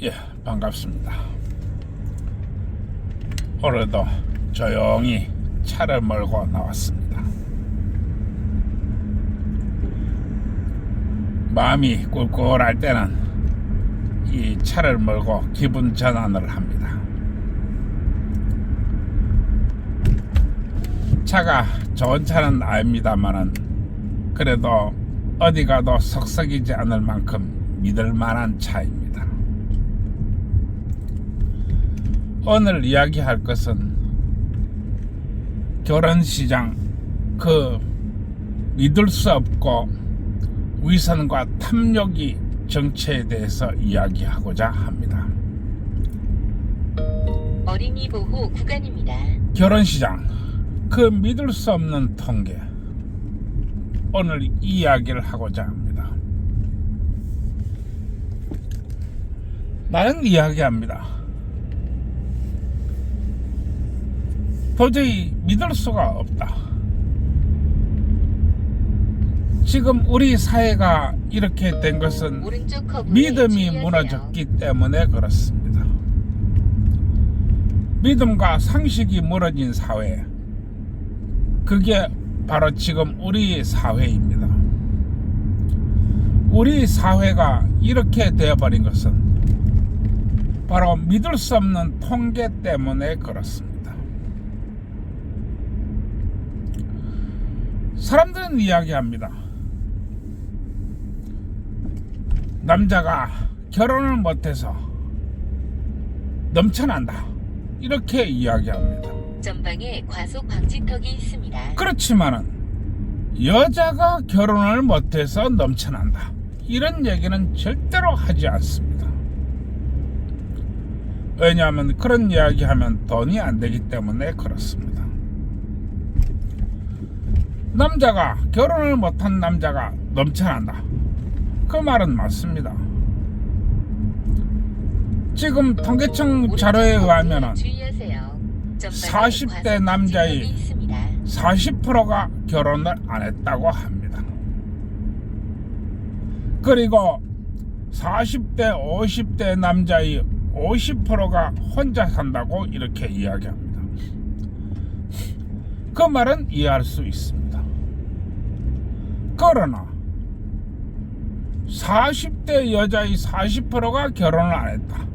예, 반갑습니다. 오늘도 조용히 차를 몰고 나왔습니다. 마음이 꿀꿀할 때는 이 차를 몰고 기분 전환을 합니다. 차가 좋은 차는 아닙니다만은 그래도 어디 가도 석석이지 않을 만큼 믿을 만한 차입니다. 오늘 이야기할 것은 결혼시장 그 믿을 수 없고 위선과 탐욕이 정체에 대해서 이야기하고자 합니다. 어린이 보호 구간입니다. 결혼시장 그 믿을 수 없는 통계, 오늘 이야기를 하고자 합니다. 나는 이야기합니다. 도저히 믿을 수가 없다. 지금 우리 사회가 이렇게 된 것은 믿음이 무너졌기 때문에 그렇습니다. 믿음과 상식이 무너진 사회, 그게 바로 지금 우리 사회입니다. 우리 사회가 이렇게 되어버린 것은 바로 믿을 수 없는 통계 때문에 그렇습니다. 사람들은 이야기합니다. 남자가 결혼을 못해서 넘쳐난다, 이렇게 이야기합니다. 전방에 과속 방지턱이 있습니다. 그렇지만은 여자가 결혼을 못해서 넘쳐난다, 이런 얘기는 절대로 하지 않습니다. 왜냐하면 그런 이야기하면 돈이 안 되기 때문에 그렇습니다. 남자가 결혼을 못한 남자가 넘쳐난다, 그 말은 맞습니다. 지금 통계청 자료에 의하면 40대 남자의 40%가 결혼을 안 했다고 합니다. 그리고 40대 50대 남자의 50%가 혼자 산다고 이렇게 이야기합니다. 그 말은 이해할 수 있습니다. 그러나 40대 여자의 40%가 결혼을 안 했다,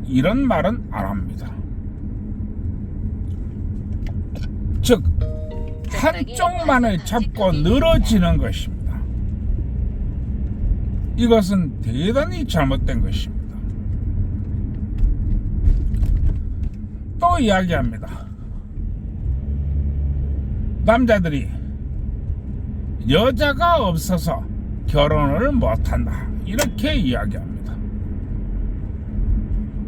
이런 말은 안 합니다. 즉 한쪽만을 잡고 늘어지는 것입니다. 이것은 대단히 잘못된 것입니다. 또 이야기합니다. 남자들이 여자가 없어서 결혼을 못한다, 이렇게 이야기합니다.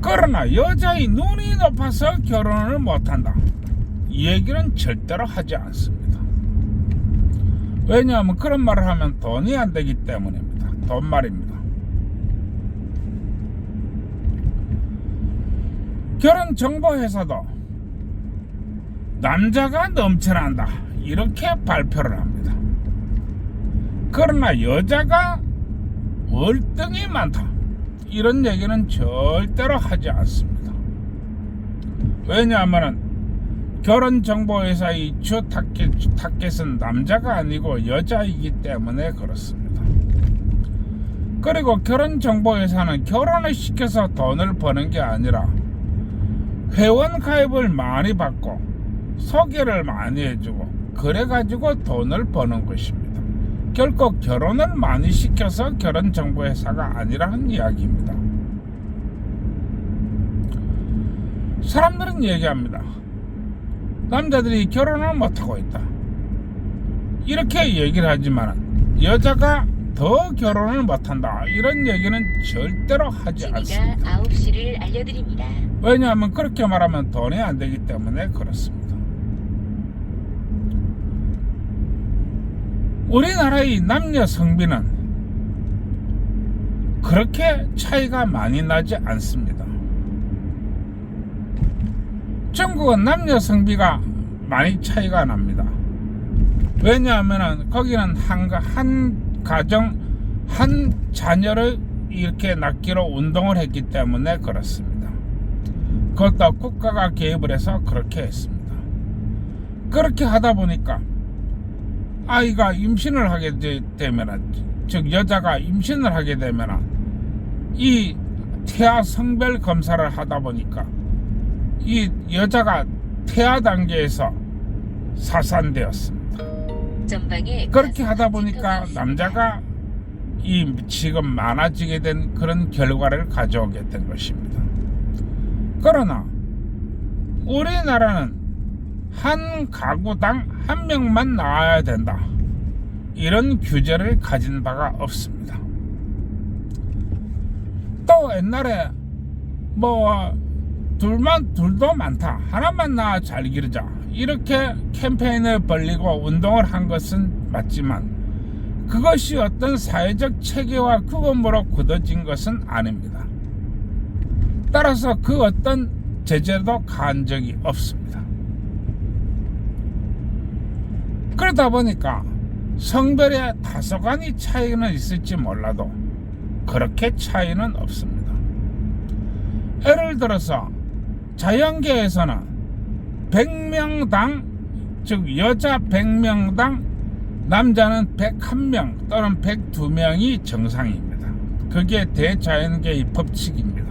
그러나 여자의 눈이 높아서 결혼을 못한다, 이 얘기는 절대로 하지 않습니다. 왜냐하면 그런 말을 하면 돈이 안 되기 때문입니다. 돈 말입니다. 결혼정보회사도 남자가 넘쳐난다, 이렇게 발표를 합니다. 그러나 여자가 월등히 많다, 이런 얘기는 절대로 하지 않습니다. 왜냐하면 결혼정보회사의 주 타겟은 남자가 아니고 여자이기 때문에 그렇습니다. 그리고 결혼정보회사는 결혼을 시켜서 돈을 버는 게 아니라 회원 가입을 많이 받고 소개를 많이 해주고 그래가지고 돈을 버는 것입니다. 결코 결혼을 많이 시켜서 결혼정보회사가 아니라는 이야기입니다. 사람들은 얘기합니다. 남자들이 결혼을 못하고 있다, 이렇게 얘기를 하지만 여자가 더 결혼을 못한다, 이런 얘기는 절대로 하지 않습니다. 9시를 알려드립니다. 왜냐하면 그렇게 말하면 돈이 안 되기 때문에 그렇습니다. 우리나라의 남녀 성비는 그렇게 차이가 많이 나지 않습니다. 중국은 남녀 성비가 많이 차이가 납니다. 왜냐하면 거기는 한 가정 한 자녀를 이렇게 낳기로 운동을 했기 때문에 그렇습니다. 그것도 국가가 개입을 해서 그렇게 했습니다. 그렇게 하다 보니까 아이가 임신을 하게 되면, 즉 여자가 임신을 하게 되면 이 태아 성별 검사를 하다 보니까 이 여자가 태아 단계에서 사산되었습니다. 전방에 그렇게 과속 하다 방지턱이 보니까 있습니다. 남자가 이 지금 많아지게 된 그런 결과를 가져오게 된 것입니다. 그러나 우리나라는 한 가구당 한 명만 낳아야 된다, 이런 규제를 가진 바가 없습니다. 또 옛날에 둘도 많다, 하나만 낳아 잘 기르자, 이렇게 캠페인을 벌리고 운동을 한 것은 맞지만 그것이 어떤 사회적 체계와 규범으로 굳어진 것은 아닙니다. 따라서 그 어떤 제재도 가한 적이 없습니다. 그러다 보니까 성별의 다소간의 차이는 있을지 몰라도 그렇게 차이는 없습니다. 예를 들어서 자연계에서는 100명당, 즉 여자 100명당 남자는 101명 또는 102명이 정상입니다. 그게 대자연계의 법칙입니다.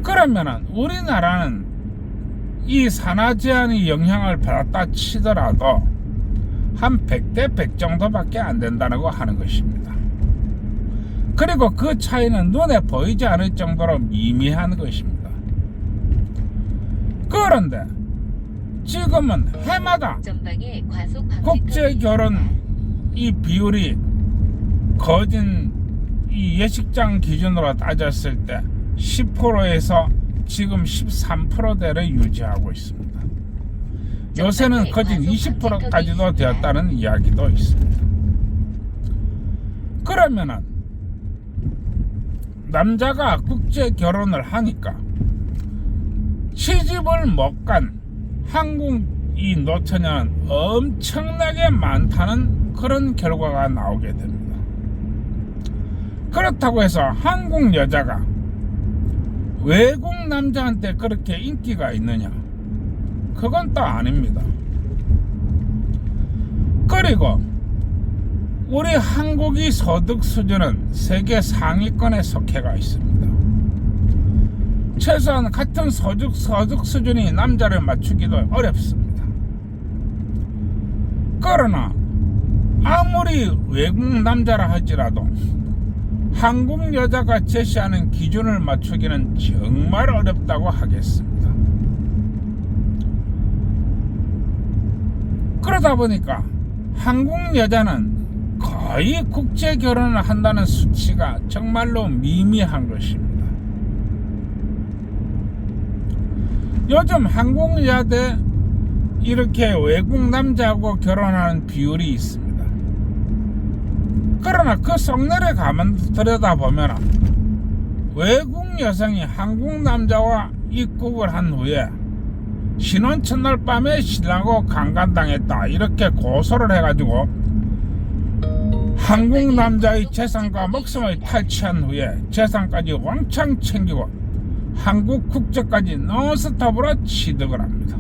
그러면은 우리나라는 이 산하 제한의 영향을 받았다 치더라도 한 100대 100 정도밖에 안 된다고 하는 것입니다. 그리고 그 차이는 눈에 보이지 않을 정도로 미미한 것입니다. 그런데 지금은 해마다 전방에 과속 방지턱이 국제 결혼 있습니다. 이 비율이 거진 이 예식장 기준으로 따졌을 때 10%에서 지금 13%대를 유지하고 있습니다. 요새는 거진 20%까지도 되었다는 이야기도 있습니다. 그러면은 남자가 국제 결혼을 하니까 시집을 못 간 한국 이 노처녀는 엄청나게 많다는 그런 결과가 나오게 됩니다. 그렇다고 해서 한국 여자가 외국 남자한테 그렇게 인기가 있느냐? 그건 또 아닙니다. 그리고 우리 한국의 소득 수준은 세계 상위권에 속해가 있습니다. 최소한 같은 소득 수준이 남자를 맞추기도 어렵습니다. 그러나 아무리 외국 남자라 할지라도 한국 여자가 제시하는 기준을 맞추기는 정말 어렵다고 하겠습니다. 그러다 보니까 한국 여자는 거의 국제 결혼을 한다는 수치가 정말로 미미한 것입니다. 요즘 한국 여자들 이렇게 외국 남자하고 결혼하는 비율이 있습니다. 그러나 그 속내를 가만 들여다보면 외국 여성이 한국 남자와 입국을 한 후에 신혼 첫날 밤에 신랑하고 강간당했다, 이렇게 고소를 해가지고 한국 남자의 재산과 목숨을 탈취한 후에 재산까지 왕창 챙기고 한국 국적까지 논스톱으로 취득을 합니다.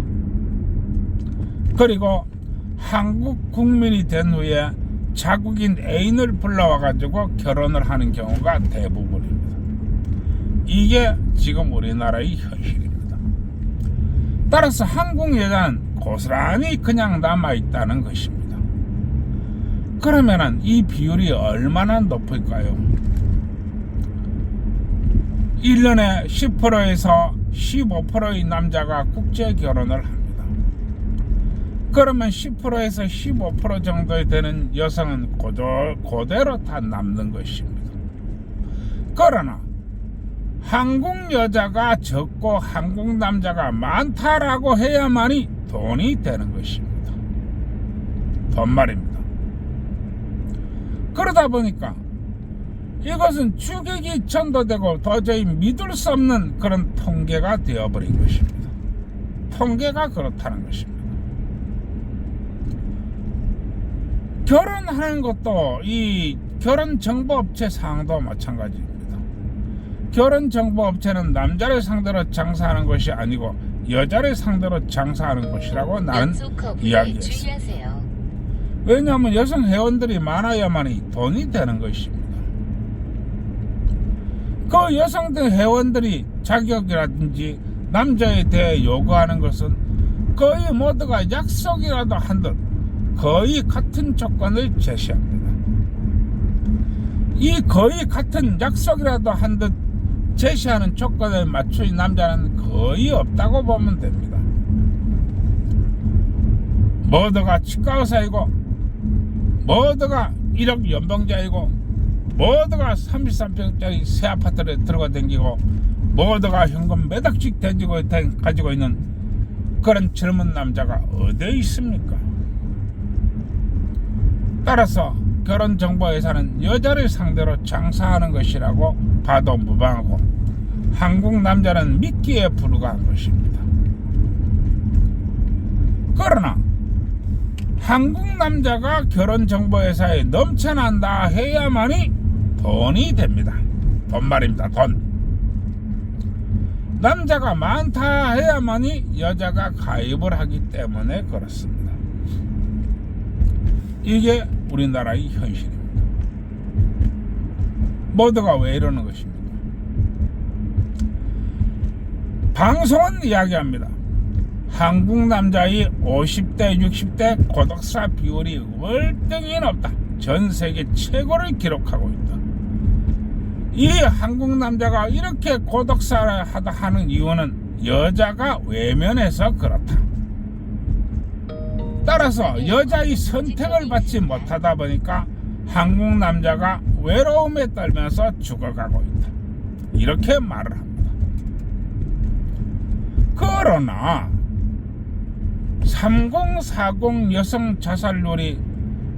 그리고 한국 국민이 된 후에 자국인 애인을 불러와가지고 결혼을 하는 경우가 대부분입니다. 이게 지금 우리나라의 현실입니다. 따라서 한국 여자는 고스란히 그냥 남아있다는 것입니다. 그러면은 이 비율이 얼마나 높을까요? 1년에 10%에서 15%의 남자가 국제 결혼을 합니다. 그러면 10%에서 15% 정도 되는 여성은 그대로 다 남는 것입니다. 그러나 한국 여자가 적고 한국 남자가 많다라고 해야만이 돈이 되는 것입니다. 돈 말입니다. 그러다 보니까 이것은 주객이 전도되고 도저히 믿을 수 없는 그런 통계가 되어버린 것입니다. 통계가 그렇다는 것입니다. 결혼하는 것도 이 결혼정보업체 상황도 마찬가지입니다. 결혼정보업체는 남자를 상대로 장사하는 것이 아니고 여자를 상대로 장사하는 것이라고 나는 연속 커브에 이야기했습니다. 주의하세요. 왜냐하면 여성 회원들이 많아야만이 돈이 되는 것입니다. 그 여성 회원들이 자격이라든지 남자에 대해 요구하는 것은 거의 모두가 약속이라도 한 듯 거의 같은 조건을 제시합니다. 이 거의 같은 약속이라도 한 듯 제시하는 조건에 맞춘 남자는 거의 없다고 보면 됩니다. 모두가 치과 의사이고 모두가 1억 연봉자이고 모두가 33평짜리 새 아파트를 들고 다니고 모두가 현금 몇 억씩 가지고 있는 그런 젊은 남자가 어디 있습니까? 따라서 결혼정보회사는 여자를 상대로 장사하는 것이라고 봐도 무방하고 한국 남자는 미끼에 불과한 것입니다. 그러나 한국 남자가 결혼정보회사에 넘쳐난다 해야만이 돈이 됩니다. 돈 말입니다. 돈. 남자가 많다 해야만이 여자가 가입을 하기 때문에 그렇습니다. 이게 우리나라의 현실입니다. 모두가 왜 이러는 것입니까? 방송은 이야기합니다. 한국 남자의 50대 60대 고독사 비율이 월등히 높다. 전 세계 최고를 기록하고 있다. 이 한국 남자가 이렇게 고독사를 하는 이유는 여자가 외면해서 그렇다. 따라서 여자의 선택을 받지 못하다 보니까 한국 남자가 외로움에 떨면서 죽어가고 있다. 이렇게 말을 합니다. 그러나 3040 여성 자살률이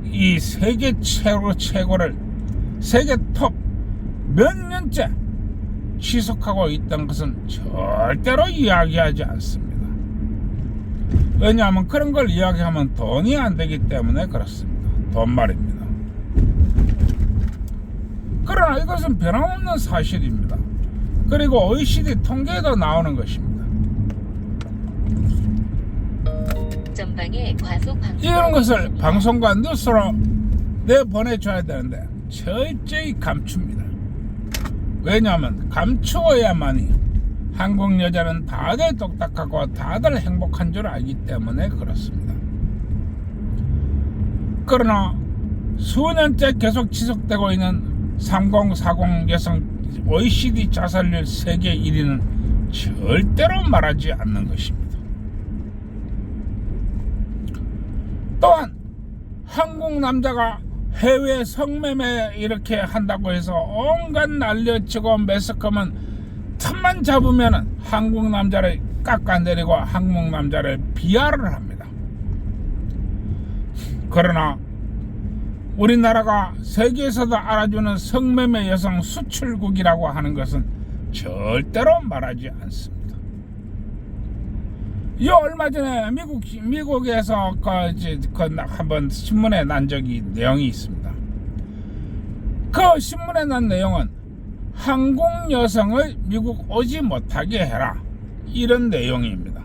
이 세계 최고를 세계 톱 몇 년째 지속하고 있던 것은 절대로 이야기하지 않습니다. 왜냐하면 그런 걸 이야기하면 돈이 안 되기 때문에 그렇습니다. 돈 말입니다. 그러나 이것은 변함없는 사실입니다. 그리고 OECD 통계에도 나오는 것입니다. 전방에 과속 방지턱이 이런 것을 있습니다. 방송과 뉴스로 내보내줘야 되는데 철저히 감춥니다. 왜냐하면 감추어야만이 한국 여자는 다들 똑딱하고 다들 행복한 줄 알기 때문에 그렇습니다. 그러나 수년째 계속 지속되고 있는 3040 여성 OECD 자살률 세계 1위는 절대로 말하지 않는 것입니다. 또한 한국 남자가 해외 성매매 이렇게 한다고 해서 온갖 날려치고 매스컴은 틈만 잡으면 한국 남자를 깎아내리고 한국 남자를 비하를 합니다. 그러나 우리나라가 세계에서도 알아주는 성매매 여성 수출국이라고 하는 것은 절대로 말하지 않습니다. 이 얼마 전에 미국에서 한번 신문에 난 내용이 있습니다. 그 신문에 난 내용은 한국 여성을 미국 오지 못하게 해라 이런 내용입니다.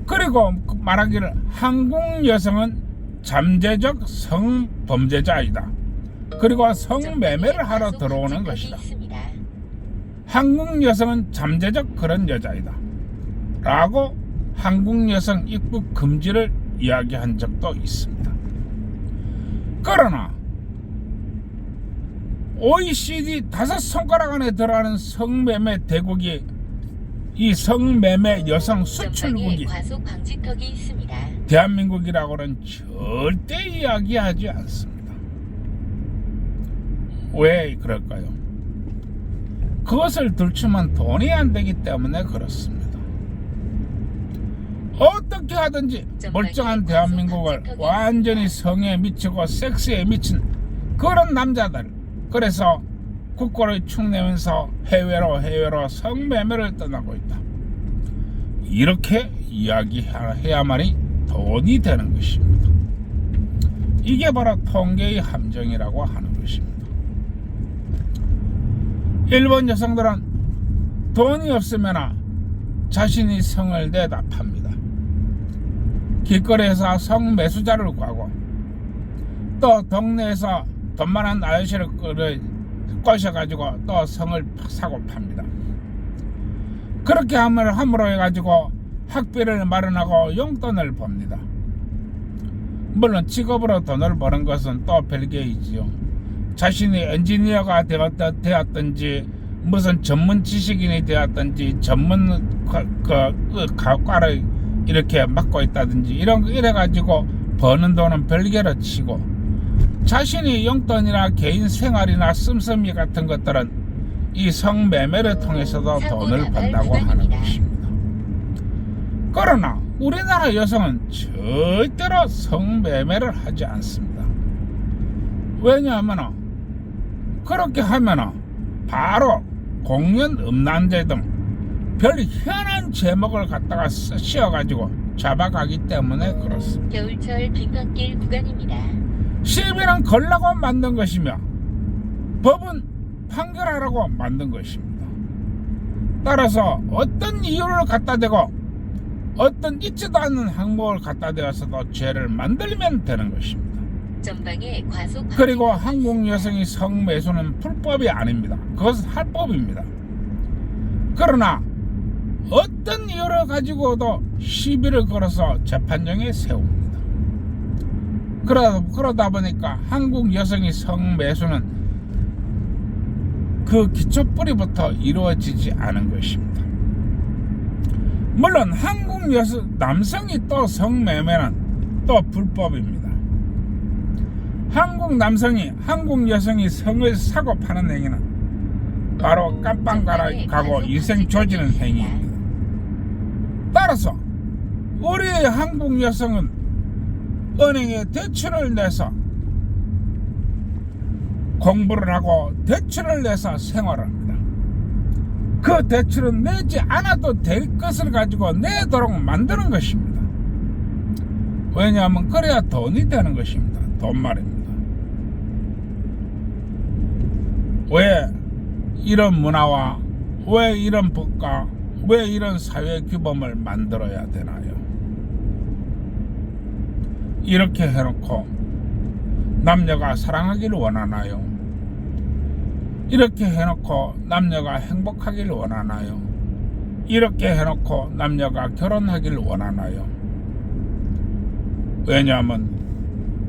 그리고 말하기를 한국 여성은 잠재적 성범죄자이다. 그리고 성매매를 하러 들어오는 것이다. 한국 여성은 잠재적 그런 여자이다 라고 한국 여성 입국 금지를 이야기한 적도 있습니다. 그러나 OECD 5손가락 안에 들어가는 성매매 대국이 이 성매매 여성 수출국이 과속 방지턱이 있습니다. 대한민국이라고는 절대 이야기하지 않습니다. 왜 그럴까요? 그것을 들추면 돈이 안 되기 때문에 그렇습니다. 어떻게 하든지 멀쩡한 대한민국을 완전히 성에 미치고 섹스에 미친 그런 남자들, 그래서 국고를 축내면서 해외로 성매매를 떠나고 있다. 이렇게 이야기해야만이 돈이 되는 것입니다. 이게 바로 통계의 함정이라고 하는 것입니다. 일본 여성들은 돈이 없으면 자신이 성을 내다 팝니다. 길거리에서 성 매수자를 구하고 또 동네에서 돈 많은 아저씨를 꼬셔가지고 또 성을 사고 팝니다. 그렇게 함으로 해가지고 학비를 마련하고 용돈을 법니다. 물론 직업으로 돈을 버는 것은 또 별개이지요. 자신이 엔지니어가 되었든지 무슨 전문 지식인이 되었든지 전문 과를 이렇게 맡고 있다든지 이래가지고 버는 돈은 별개로 치고 자신이 용돈이나 개인 생활이나 씀씀이 같은 것들은 이 성매매를 통해서도 돈을 번다고 하는 것입니다. 그러나 우리나라 여성은 절대로 성매매를 하지 않습니다. 왜냐하면 그렇게 하면 바로 공연 음란죄 등 별 희한한 제목을 갖다가 씌워가지고 잡아가기 때문에 그렇습니다. 겨울철 빙판길 구간입니다. 시비는 걸라고 만든 것이며 법은 판결하라고 만든 것입니다. 따라서 어떤 이유를 갖다 대고 어떤 있지도 않은 항목을 갖다 대어서도 죄를 만들면 되는 것입니다. 전방에 과속 그리고 한국 여성의 성매수는 불법이 아닙니다. 그것은 할법입니다. 그러나 어떤 이유를 가지고도 시비를 걸어서 재판정에 세웁니다. 그러다 보니까 한국 여성의 성매수는 그 기초 뿌리부터 이루어지지 않은 것입니다. 물론 한국 남성이 또 성매매는 또 불법입니다. 한국 남성이 한국 여성이 성을 사고 파는 행위는 바로 깜빵가고 인생 조지는 행위입니다. 따라서 우리 한국 여성은 은행에 대출을 내서 공부를 하고 대출을 내서 생활합니다. 그 대출은 내지 않아도 될 것을 가지고 내도록 만드는 것입니다. 왜냐하면 그래야 돈이 되는 것입니다. 돈 말입니다. 왜 이런 문화와 왜 이런 법과 왜 이런 사회 규범을 만들어야 되나요? 이렇게 해놓고 남녀가 사랑하기를 원하나요? 이렇게 해놓고 남녀가 행복하기를 원하나요? 이렇게 해놓고 남녀가 결혼하기를 원하나요? 왜냐하면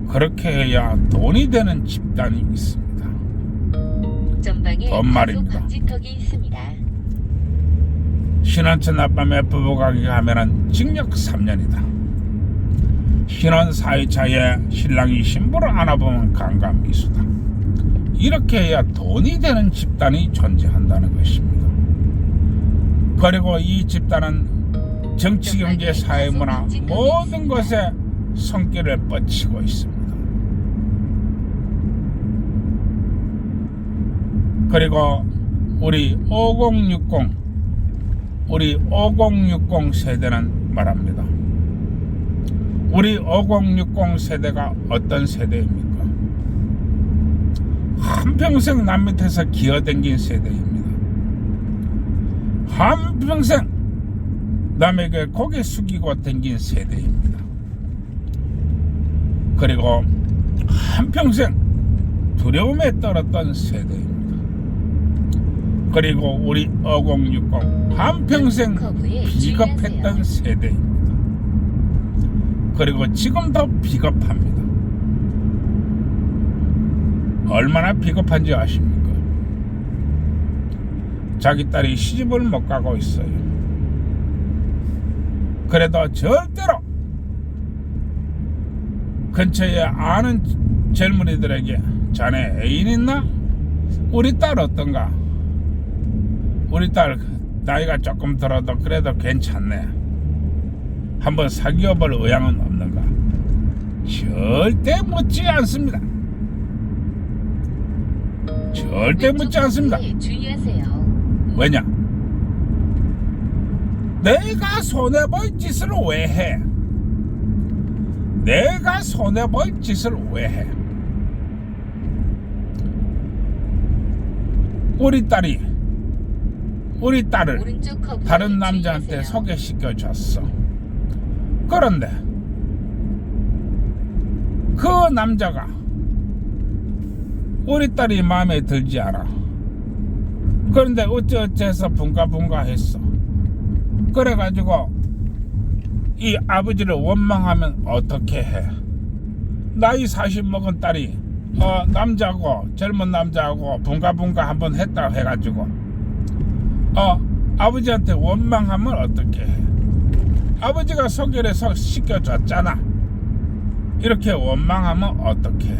그렇게 해야 돈이 되는 집단이 있습니다. 전방에 돈 말입니다. 방지턱이 있습니다. 신혼 낮밤에 부부가 가면은 징역 3년이다. 신혼 4일차에 신랑이 신부를 안아보면 강간미수다. 이렇게 해야 돈이 되는 집단이 존재한다는 것입니다. 그리고 이 집단은 정치, 경제, 사회, 문화 모든 것에 손길을 뻗치고 있습니다. 그리고 우리 5060 세대는 말합니다. 우리 5060 세대가 어떤 세대입니까? 한평생 남 밑에서 기어댕긴 세대입니다. 한평생 남에게 고개 숙이고 댕긴 세대입니다. 그리고 한평생 두려움에 떨었던 세대입니다. 그리고 우리 5060 한평생 비겁했던 세대입니다. 그리고 지금도 비겁합니다. 얼마나 비겁한지 아십니까? 자기 딸이 시집을 못 가고 있어요. 그래도 절대로 근처에 아는 젊은이들에게 자네 애인 있나? 우리 딸 어떤가? 우리 딸 나이가 조금 들어도 그래도 괜찮네. 한번 사귀어볼 의향은 없는가? 절대 묻지 않습니다. 절대 묻지 않습니다. 주의하세요. 왜냐? 내가 손해볼 짓을 왜 해? 내가 손해볼 짓을 왜 해? 우리 딸을 오른쪽 커브에 다른 남자한테 주의하세요. 소개시켜줬어. 그런데 그 남자가 우리 딸이 마음에 들지 않아. 그런데 어째서 분가분가 했어. 그래가지고 이 아버지를 원망하면 어떻게 해? 나이 40 먹은 딸이 남자하고 젊은 남자하고 분가분가 한번 했다고 해가지고 아버지한테 원망하면 어떻게 해? 아버지가 소개를 시켜줬잖아. 이렇게 원망하면 어떻게 해?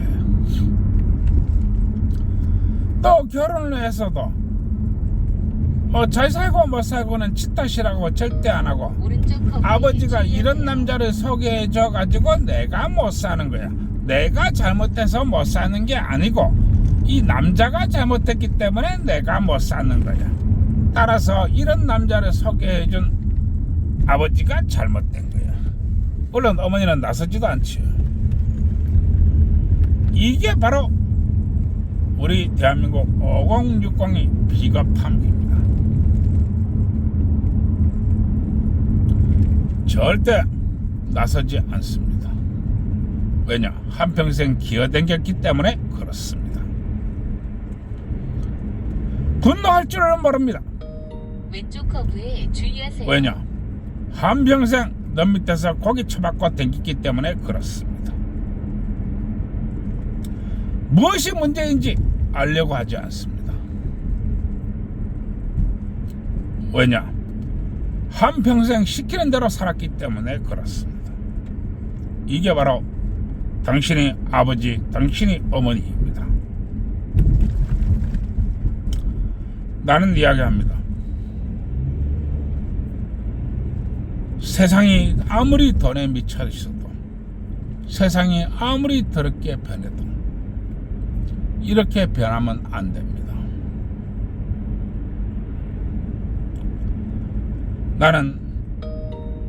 또 결혼을 해서도 잘 살고 못 살고는 치탓이라고 절대 안 하고 오른쪽 커브에 아버지가 주의하세요. 이런 남자를 소개해줘 가지고 내가 못 사는 거야. 내가 잘못해서 못 사는 게 아니고 이 남자가 잘못했기 때문에 내가 못 사는 거야. 따라서 이런 남자를 소개해준 아버지가 잘못된 거야. 물론 어머니는 나서지도 않지요. 이게 바로 우리 대한민국 5060의 비겁함입니다. 절대 나서지 않습니다. 왜냐? 한평생 기어댕겼기 때문에 그렇습니다. 분노할 줄은 모릅니다. 왼쪽 커브에 주의하세요. 왜냐? 한평생 너 밑에서 고기 처박고 댕겼기 때문에 그렇습니다. 무엇이 문제인지 알려고 하지 않습니다. 왜냐? 한평생 시키는 대로 살았기 때문에 그렇습니다. 이게 바로 당신의 아버지, 당신의 어머니입니다. 나는 이야기합니다. 세상이 아무리 돈에 미쳐 있어도, 세상이 아무리 더럽게 변해도 이렇게 변하면 안 됩니다.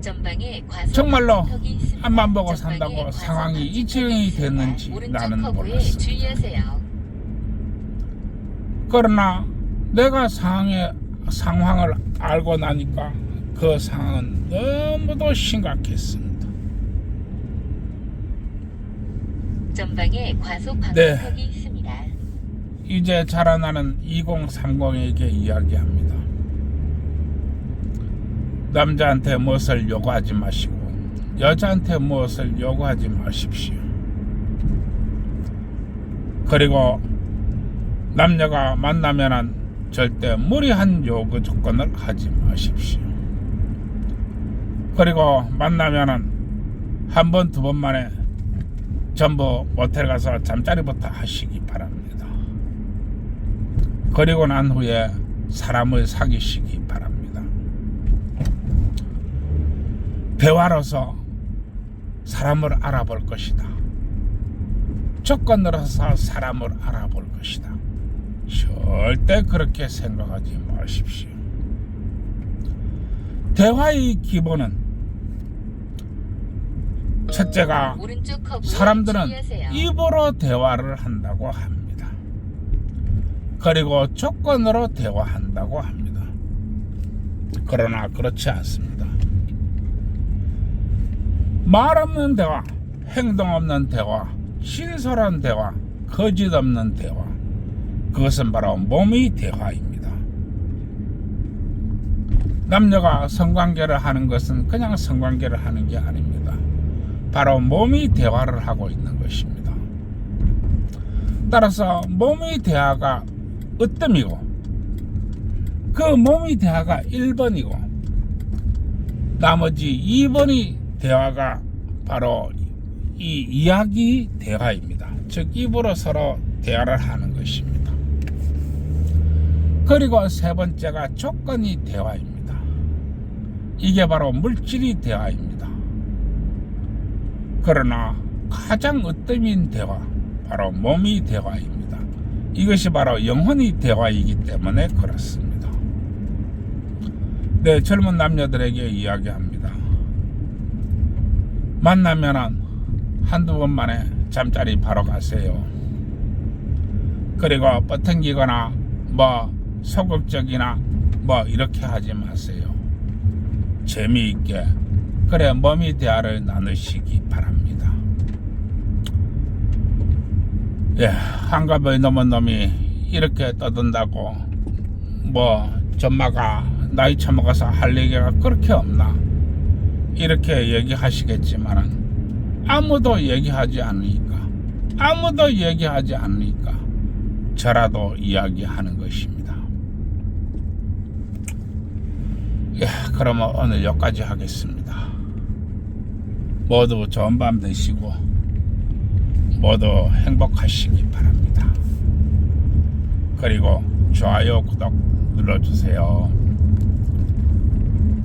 전방에 나는 과속 정말로 방지턱이 있습니다. 앞만 보고 전방에 산다고 과속 상황이 방지턱이 이치행이 있습니다. 됐는지 오른쪽 나는 커브에 몰랐습니다. 주의하세요. 그러나 내가 상황을 알고 나니까 그 상황은 너무도 심각했습니다. 전방에 과속 네. 방지턱이 있습니다. 이제 자라나는 2030에게 이야기합니다. 남자한테 무엇을 요구하지 마시고 여자한테 무엇을 요구하지 마십시오. 그리고 남녀가 만나면은 절대 무리한 요구 조건을 하지 마십시오. 그리고 만나면은 한 번, 두 번 만에 전부 모텔 가서 잠자리부터 하시기 바랍니다. 그리고 난 후에 사람을 사귀시기 바랍니다. 대화로서 사람을 알아볼 것이다. 조건으로서 사람을 알아볼 것이다. 절대 그렇게 생각하지 마십시오. 대화의 기본은 첫째가 오른쪽 커브에 사람들은 주의하세요. 입으로 대화를 한다고 합니다. 그리고 조건으로 대화한다고 합니다. 그러나 그렇지 않습니다. 말 없는 대화, 행동 없는 대화, 신설한 대화, 거짓 없는 대화, 그것은 바로 몸의 대화입니다. 남녀가 성관계를 하는 것은 그냥 성관계를 하는 게 아닙니다. 바로 몸의 대화를 하고 있는 것입니다. 따라서 몸의 대화가 으뜸이고 그 몸의 대화가 1번이고 나머지 2번의 대화가 바로 이 이야기 대화입니다. 즉 입으로 서로 대화를 하는 것입니다. 그리고 세 번째가 조건이 대화입니다. 이게 바로 물질이 대화입니다. 그러나 가장 으뜸인 대화, 바로 몸이 대화입니다. 이것이 바로 영혼의 대화이기 때문에 그렇습니다. 네, 젊은 남녀들에게 이야기합니다. 만나면은 한두 번 만에 잠자리 바로 가세요. 그리고 뻗팅기거나 뭐 소극적이나 뭐 이렇게 하지 마세요. 재미있게 그래 몸이 대화를 나누시기 바랍니다. 예, 한갑을 넘은 놈이 이렇게 떠든다고 뭐 전마가 나이 처먹어서 할 얘기가 그렇게 없나 이렇게 얘기하시겠지만은 아무도 얘기하지 않으니까 저라도 이야기하는 것입니다. 예, 그러면 오늘 여기까지 하겠습니다. 모두 좋은 밤 되시고 모두 행복하시기 바랍니다. 그리고 좋아요, 구독 눌러주세요.